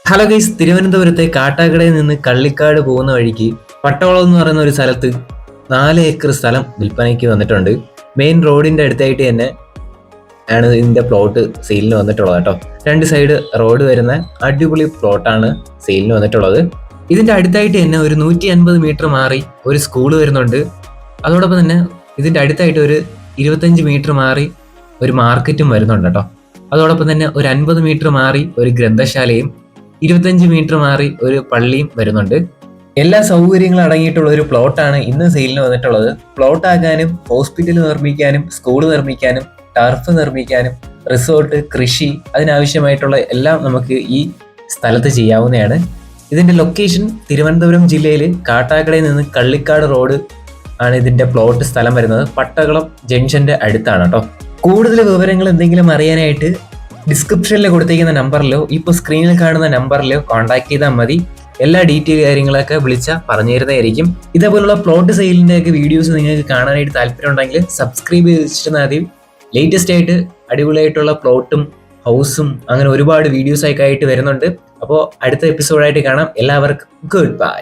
Hello guys, തിരുവനന്തപുരത്തെ കാട്ടാക്കടയിൽ നിന്ന് കള്ളിക്കാട് പോകുന്ന വഴിക്ക് പട്ടോളം എന്ന് പറയുന്ന ഒരു സ്ഥലത്ത് 4 ഏക്കർ സ്ഥലം വിൽപ്പനയ്ക്ക് വന്നിട്ടുണ്ട്. മെയിൻ റോഡിന്റെ അടുത്തായിട്ട് തന്നെ ആണ് ഇതിന്റെ പ്ലോട്ട് സെയിലിന് വന്നിട്ടുള്ളത് കേട്ടോ. 2 സൈഡ് റോഡ് വരുന്ന അടിപൊളി പ്ലോട്ടാണ് സെയിലിന് വന്നിട്ടുള്ളത്. ഇതിന്റെ അടുത്തായിട്ട് തന്നെ ഒരു 150 മീറ്റർ മാറി ഒരു സ്കൂൾ വരുന്നുണ്ട്. അതോടൊപ്പം തന്നെ ഇതിന്റെ അടുത്തായിട്ട് ഒരു 25 മീറ്റർ മാറി ഒരു മാർക്കറ്റും വരുന്നുണ്ട് കേട്ടോ. അതോടൊപ്പം തന്നെ ഒരു 50 മീറ്റർ മാറി ഒരു ഗ്രന്ഥശാലയും 25 മീറ്റർ മാറി ഒരു പള്ളിയും വരുന്നുണ്ട്. എല്ലാ സൗകര്യങ്ങളും അടങ്ങിയിട്ടുള്ള ഒരു പ്ലോട്ടാണ് ഇന്ന് സെയിലിന് വന്നിട്ടുള്ളത്. പ്ലോട്ട് ആക്കാനും ഹോസ്പിറ്റൽ നിർമ്മിക്കാനും സ്കൂൾ നിർമ്മിക്കാനും ടർഫ് നിർമ്മിക്കാനും റിസോർട്ട്, കൃഷി, അതിനാവശ്യമായിട്ടുള്ള എല്ലാം നമുക്ക് ഈ സ്ഥലത്ത് ചെയ്യാവുന്നതാണ്. ഇതിന്റെ ലൊക്കേഷൻ തിരുവനന്തപുരം ജില്ലയിൽ കാട്ടാക്കടയിൽ നിന്ന് കള്ളിക്കാട് റോഡ് ആണ് ഇതിന്റെ പ്ലോട്ട് സ്ഥലം വരുന്നത്. പട്ടകുളം ജംഗ്ഷന്റെ അടുത്താണ് കേട്ടോ. കൂടുതൽ വിവരങ്ങൾ എന്തെങ്കിലും അറിയാനായിട്ട് ഡിസ്ക്രിപ്ഷനിൽ കൊടുത്തിരിക്കുന്ന നമ്പറിലോ ഇപ്പോൾ സ്ക്രീനിൽ കാണുന്ന നമ്പറിലോ കോൺടാക്ട് ചെയ്താൽ മതി. എല്ലാ ഡീറ്റെയിൽ കാര്യങ്ങളൊക്കെ വിളിച്ചാൽ പറഞ്ഞു തരുന്നതായിരിക്കും. ഇതേപോലുള്ള പ്ലോട്ട് സെയിലിൻ്റെ ഒക്കെ വീഡിയോസ് നിങ്ങൾക്ക് കാണാനായിട്ട് താല്പര്യം ഉണ്ടെങ്കിൽ സബ്സ്ക്രൈബ് ചെയ്ത് വെച്ചിരുന്നാൽ മതി. ലേറ്റസ്റ്റ് ആയിട്ട് അടിപൊളിയായിട്ടുള്ള പ്ലോട്ടും ഹൗസും അങ്ങനെ ഒരുപാട് വീഡിയോസ് ഒക്കെ ആയിട്ട് വരുന്നുണ്ട്. അപ്പോൾ അടുത്ത എപ്പിസോഡായിട്ട് കാണാം. എല്ലാവർക്കും ഗുഡ് ബൈ.